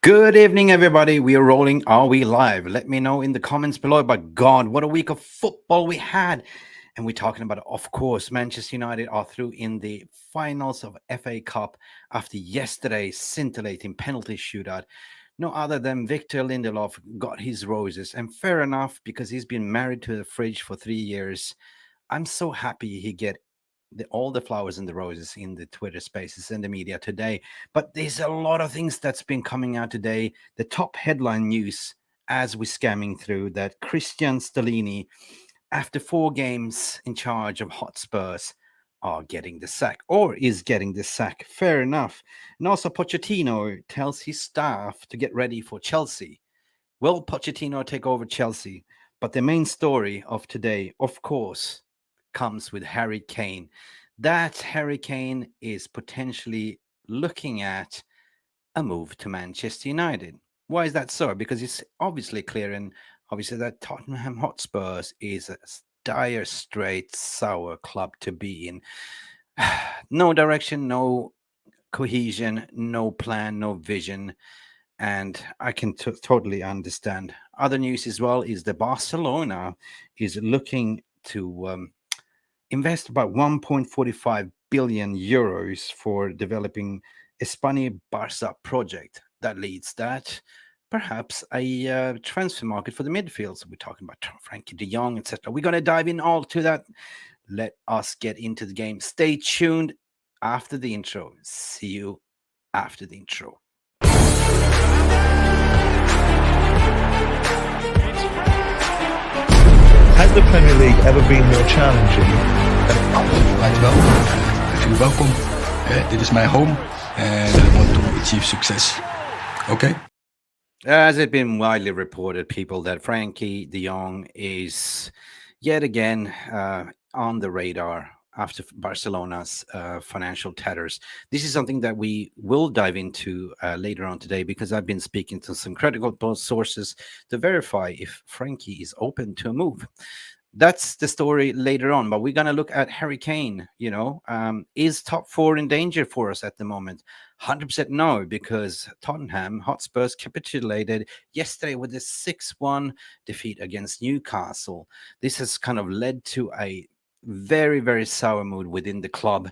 Good evening, everybody. We are rolling. Are we live? Let me know in the comments below. But God, what a week of football we had. And we're talking about, of course, Manchester United are through in the finals of FA Cup after yesterday's scintillating penalty shootout. No other than Victor Lindelof got his roses. And fair enough, because he's been married to the fridge for 3 years. I'm so happy he get all the flowers and the roses in the Twitter spaces and the media today. But there's a lot of things that's been coming out today. The top headline news as we're scamming through that Christian Stellini, after 4 games in charge of Hotspurs, are getting the sack or is getting the sack. Fair enough. And also Pochettino tells his staff to get ready for Chelsea. Will Pochettino take over Chelsea? But the main story of today, of course, comes with Harry Kane. That Harry Kane is potentially looking at a move to Manchester United. Why is that so? Because it's obviously clear and obviously that Tottenham Hotspurs is a dire, straight, sour club to be in. No direction, no cohesion, no plan, no vision. And I can totally understand. Other news as well is that Barcelona is looking to invest about 1.45 billion euros for developing Espana Barca project that leads that perhaps a transfer market for the midfield. So we're talking about Frankie de Jong, etc. We're going to dive in all to that. Let us get into the game. Stay tuned after the intro. See you after the intro. Has the Premier League ever been more challenging? Right, wel. Hartelijk welkom. Dit is mijn home and I want to achieve success. Okay? As it's been widely reported, people, that Frankie de Jong is yet again on the radar after Barcelona's financial tatters. This is something that we will dive into later on today because I've been speaking to some credible sources to verify if Frankie is open to a move. That's the story later on, but we're going to look at Harry Kane. Is top four in danger for us at the moment? 100% no, because Tottenham Hotspurs capitulated yesterday with a 6-1 defeat against Newcastle. This has kind of led to a very, very sour mood within the club.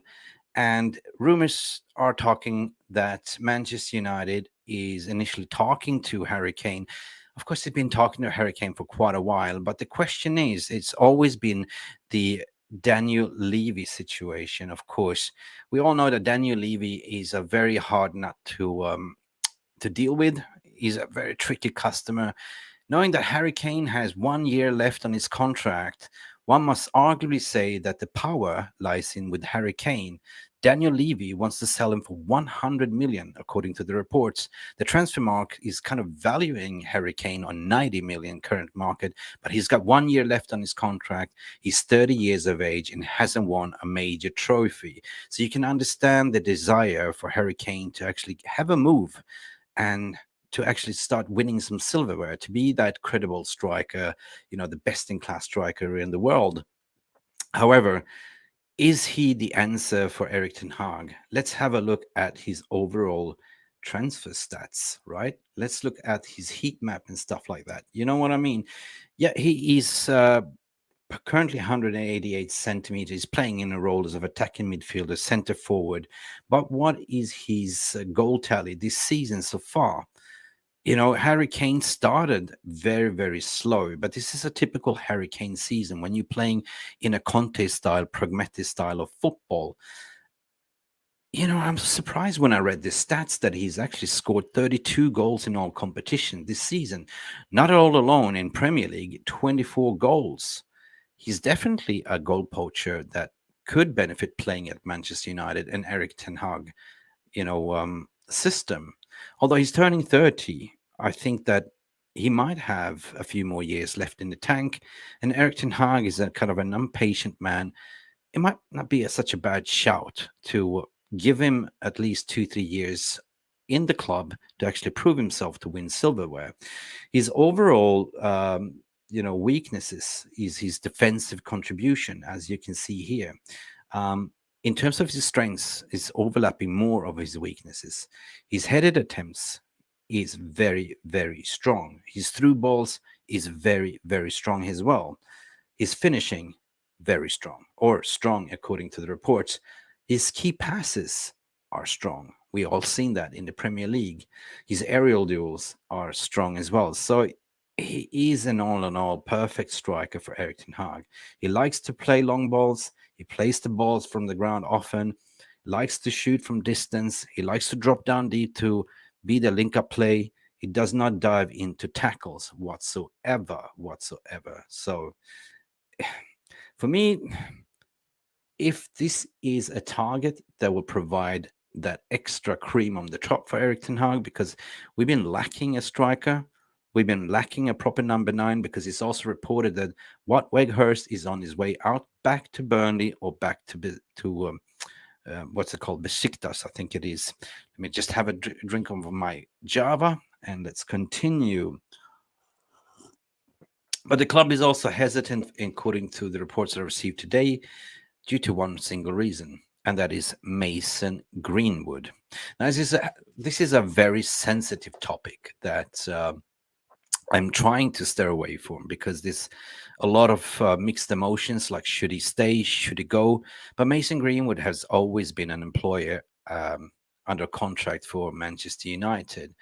And rumors are talking that Manchester United is initially talking to Harry Kane. Of course, they've been talking to Harry Kane for quite a while, but the question is, it's always been the Daniel Levy situation. Of course, we all know that Daniel Levy is a very hard nut to deal with. He's a very tricky customer. Knowing that Harry Kane has 1 year left on his contract, one must arguably say that the power lies in with Harry Kane. Daniel Levy wants to sell him for 100 million, according to the reports. The transfer mark is kind of valuing Harry Kane on 90 million current market, but he's got 1 year left on his contract. He's 30 years of age and hasn't won a major trophy. So you can understand the desire for Harry Kane to actually have a move and to actually start winning some silverware, to be that credible striker, the best in class striker in the world. However, is he the answer for Erik ten Hag? Let's have a look at his overall transfer stats, right? Let's look at his heat map and stuff like that. You know what I mean? Yeah, he is currently 188 centimeters, playing in a role as of attacking midfielder, center forward. But what is his goal tally this season so far? Harry Kane started very, very slow, but this is a typical Harry Kane season when you're playing in a Conte style, pragmatic style of football. I'm surprised when I read the stats that he's actually scored 32 goals in all competition this season. Not all alone in Premier League, 24 goals. He's definitely a goal poacher that could benefit playing at Manchester United and Erik ten Hag, system. Although he's turning 30, I think that he might have a few more years left in the tank. And Erik ten Hag is a kind of an impatient man. It might not be such a bad shout to give him at least 2-3 years in the club to actually prove himself to win silverware. His overall, weaknesses is his defensive contribution, as you can see here. In terms of his strengths, is overlapping more of his weaknesses. His headed attempts is very, very strong. His through balls is very, very strong as well. His finishing, very strong, or strong according to the reports. His key passes are strong. We all seen that in the Premier League. His aerial duels are strong as well. So he is an all in all perfect striker for Erik ten Hag. He likes to play long balls. He plays the balls from the ground often, likes to shoot from distance. He likes to drop down deep to be the link-up play. He does not dive into tackles whatsoever. So for me, if this is a target that will provide that extra cream on the top for Erik ten Hag, because we've been lacking a striker, we've been lacking a proper number 9, because it's also reported that Wout Weghorst is on his way out back to Burnley or back to what's it called? Besiktas, I think it is. Let me just have a drink of my Java and let's continue. But the club is also hesitant, according to the reports I received today, due to one single reason, and that is Mason Greenwood. Now, this is a very sensitive topic that I'm trying to steer away from, because there's a lot of mixed emotions, like should he stay, should he go? But Mason Greenwood has always been an employer under contract for Manchester United.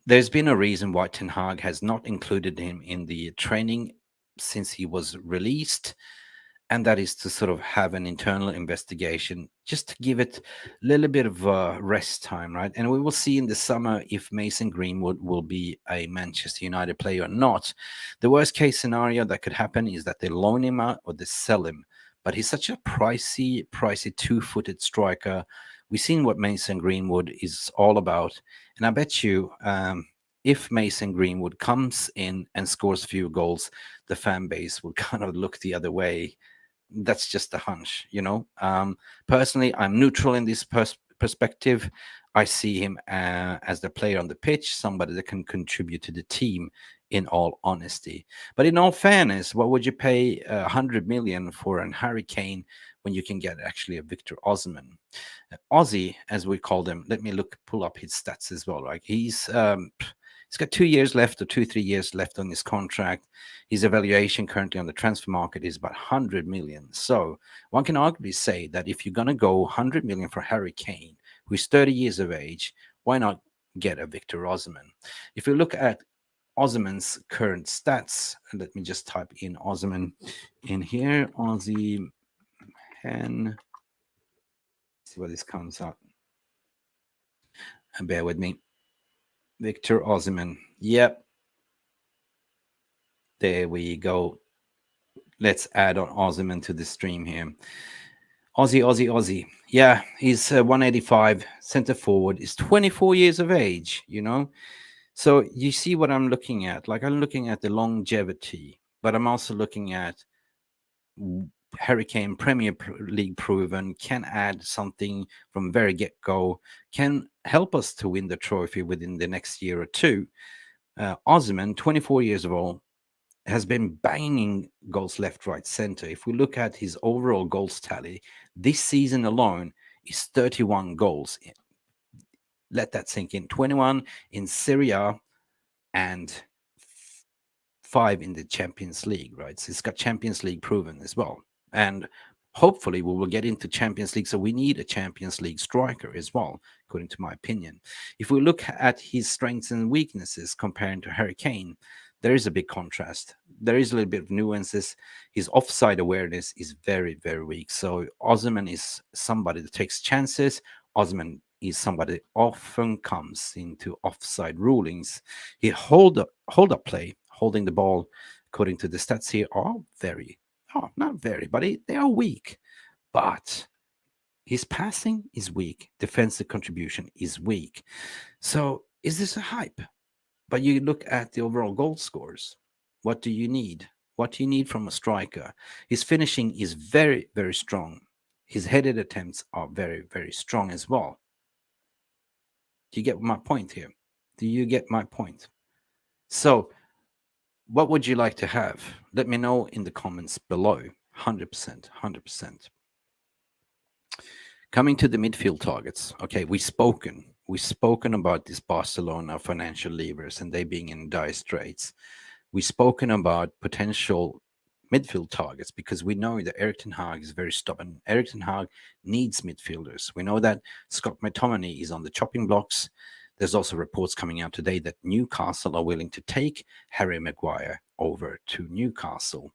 There's been a reason why Ten Hag has not included him in the training since he was released, and that is to sort of have an internal investigation, just to give it a little bit of rest time, right? And we will see in the summer if Mason Greenwood will be a Manchester United player or not. The worst case scenario that could happen is that they loan him out or they sell him. But he's such a pricey two-footed striker. We've seen what Mason Greenwood is all about. And I bet you if Mason Greenwood comes in and scores a few goals, the fan base will kind of look the other way. That's just a hunch, you know. Personally, I'm neutral in this perspective. I see him as the player on the pitch, somebody that can contribute to the team, in all honesty. But in all fairness, what would you pay 100 million for an Harry Kane when you can get actually a Victor Osmond? Aussie, as we call them. Let me pull up his stats as well. Right, he's got 2 years left, or 2-3 years left on his contract. His evaluation currently on the transfer market is about 100 million. So one can arguably say that if you're going to go 100 million for Harry Kane, who is 30 years of age, why not get a Victor Osmond? If you look at Osmond's current stats, and let me just type in Osmond in here, Aussie, and see what this comes out. And bear with me. Victor Osmond. Yep. There we go. Let's add on Osmond to the stream here. Aussie. Yeah, he's 185, center forward. He's 24 years of age, you know. So you see what I'm looking at. Like, I'm looking at the longevity, but I'm also looking at Harry Kane, Premier League proven, can add something from very get-go, can help us to win the trophy within the next year or two. Osmond, 24 years old, has been banging goals left, right, center. If we look at his overall goals tally, this season alone is 31 goals. Let that sink in. 21 in Serie A and 5 in the Champions League, right? So it's got Champions League proven as well. And hopefully we will get into Champions League. So we need a Champions League striker as well, according to my opinion. If we look at his strengths and weaknesses comparing to Harry Kane, there is a big contrast. There is a little bit of nuances. His offside awareness is very, very weak. So Osmond is somebody that takes chances. Osmond is somebody that often comes into offside rulings. He hold up play, holding the ball, according to the stats here, are not very, but they are weak. But his passing is weak. Defensive contribution is weak. So is this a hype? But you look at the overall goal scores. What do you need? What do you need from a striker? His finishing is very, very strong. His headed attempts are very, very strong as well. Do you get my point here? Do you get my point? So what would you like to have? Let me know in the comments below. 100%. Coming to the midfield targets. Okay, we've spoken. we've spoken about this Barcelona financial levers and they being in dire straits. We've spoken about potential midfield targets because we know that Erik ten Hag is very stubborn. Erik ten Hag needs midfielders. We know that Scott McTominay is on the chopping blocks. There's also reports coming out today that Newcastle are willing to take Harry Maguire over to Newcastle.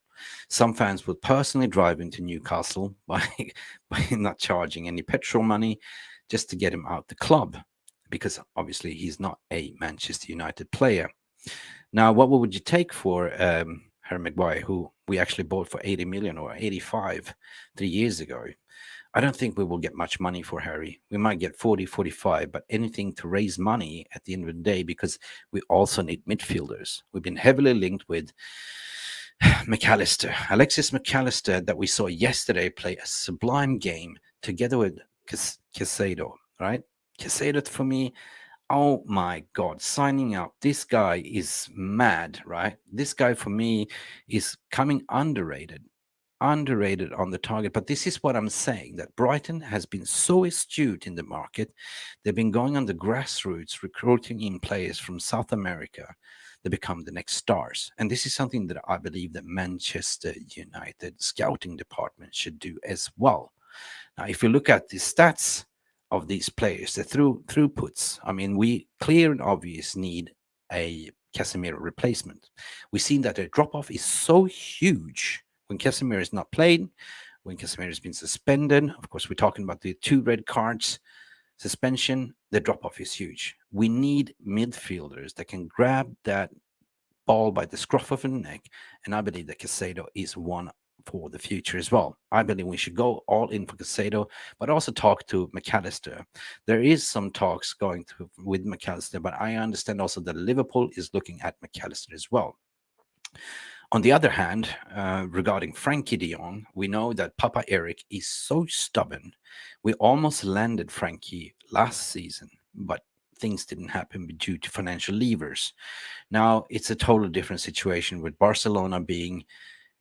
Some fans will personally drive into Newcastle by not charging any petrol money just to get him out the club, because obviously he's not a Manchester United player. Now, what would you take for Harry Maguire, who we actually bought for 80 million or 85 3 years ago? I don't think we will get much money for Harry. We might get 40, 45, but anything to raise money at the end of the day, because we also need midfielders. We've been heavily linked with McAlister, Alexis McAlister, that we saw yesterday play a sublime game together with Caicedo, right? Caicedo, for me, oh my God, signing up. This guy is mad, right? This guy, for me, is coming underrated on the target. But this is what I'm saying, that Brighton has been so astute in the market. They've been going on the grassroots, recruiting in players from South America. They become the next stars. And this is something that I believe that Manchester United scouting department should do as well. Now, if you look at the stats of these players, the throughputs, I mean, we clear and obvious need a Casemiro replacement. We've seen that the drop-off is so huge when Casemiro is not played, when Casemiro has been suspended. Of course, we're talking about the 2 red cards suspension. The drop-off is huge. We need midfielders that can grab that ball by the scruff of the neck, and I believe that Caicedo is one for the future as well. I believe we should go all in for Caicedo, but also talk to McAlister. There is some talks going with McAlister, but I understand also that Liverpool is looking at McAlister as well. On the other hand, regarding Frankie de Jong, we know that Papa Eric is so stubborn. We almost landed Frankie last season, but things didn't happen due to financial levers. Now it's a totally different situation with Barcelona being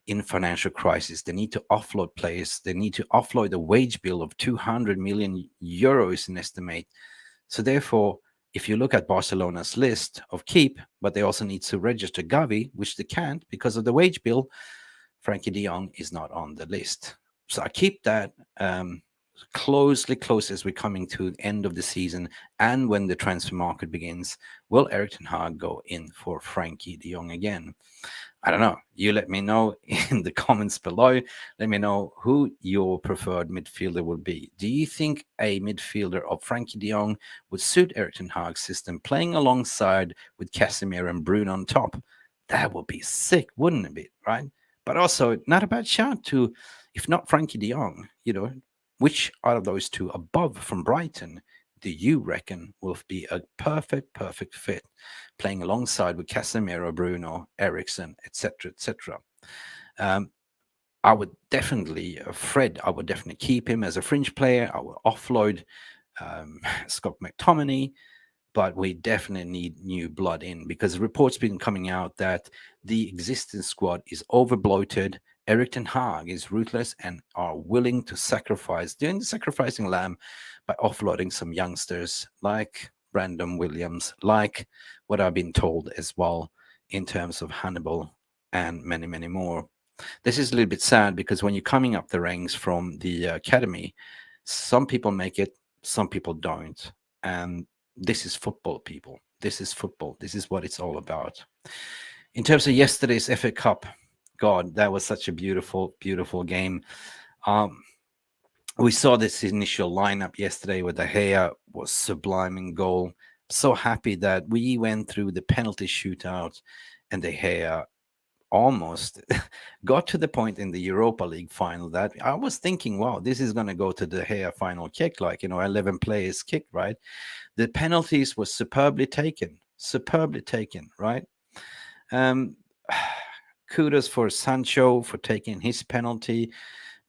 in financial crisis. They need to offload players. They need to offload the wage bill of 200 million euros in estimate. So therefore, if you look at Barcelona's list of keep, but they also need to register Gavi, which they can't because of the wage bill, Frankie de Jong is not on the list. So I keep that close as we're coming to the end of the season and when the transfer market begins. Will Erik ten Hag go in for Frankie de Jong again? I don't know. You let me know in the comments below. Let me know who your preferred midfielder would be. Do you think a midfielder of Frankie de Jong would suit Erik ten Hag's system, playing alongside with Casemiro and Bruno on top? That would be sick, wouldn't it be, right? But also, not a bad shout to, if not Frankie de Jong, which out of those two above from Brighton do you reckon will be a perfect fit, playing alongside with Casemiro, Bruno, Eriksen, etc., etc.? I would definitely, Fred, I would definitely keep him as a fringe player. I would offload Scott McTominay, but we definitely need new blood in, because reports been coming out that the existing squad is over bloated. Erik ten Hag is ruthless and are willing to sacrifice, doing the sacrificing lamb by offloading some youngsters like Brandon Williams, like what I've been told as well in terms of Hannibal and many, many more. This is a little bit sad because when you're coming up the ranks from the academy, some people make it, some people don't. And this is football, people. This is football. This is what it's all about. In terms of yesterday's FA Cup, God, that was such a beautiful, beautiful game. We saw this initial lineup yesterday where De Gea was sublime in goal. So happy that we went through the penalty shootout and De Gea almost got to the point in the Europa League final that I was thinking, wow, this is going to go to the Gea final kick, 11 players kick, right? The penalties were superbly taken, right? Kudos for Sancho for taking his penalty,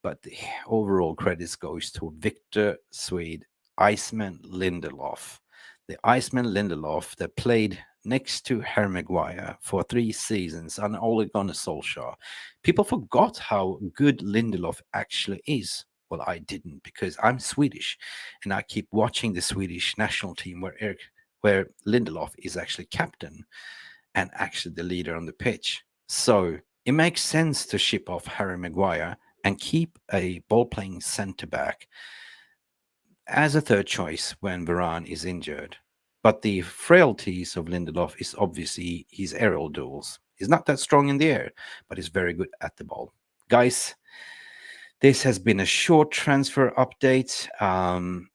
but the overall credits goes to Victor Swede, Iceman Lindelof. The Iceman Lindelof that played next to Harry Maguire for 3 seasons and Ole Gunnar Solskjaer. People forgot how good Lindelof actually is. Well, I didn't, because I'm Swedish and I keep watching the Swedish national team where Lindelof is actually captain and actually the leader on the pitch. So it makes sense to ship off Harry Maguire and keep a ball-playing centre-back as a third choice when Varane is injured. But the frailties of Lindelof is obviously his aerial duels. He's not that strong in the air, but he's very good at the ball. Guys, this has been a short transfer update. I'm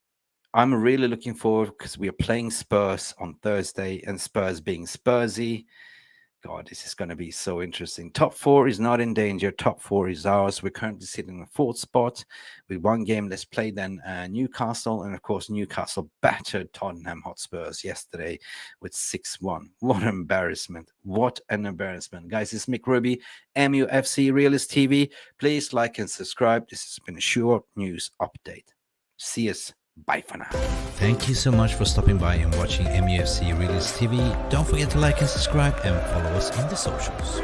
really looking forward because we are playing Spurs on Thursday, and Spurs being Spursy. God, this is going to be so interesting. Top 4 is not in danger. Top 4 is ours. We're currently sitting in the 4th spot with 1 game less played than Newcastle. And of course, Newcastle battered Tottenham Hotspurs yesterday with 6-1. What an embarrassment. What an embarrassment. Guys, it's Mick Ruby, MUFC Realist TV. Please like and subscribe. This has been a short news update. See us. Bye for now. Thank you so much for stopping by and watching MUFC Realist TV. Don't forget to like and subscribe and follow us on the socials.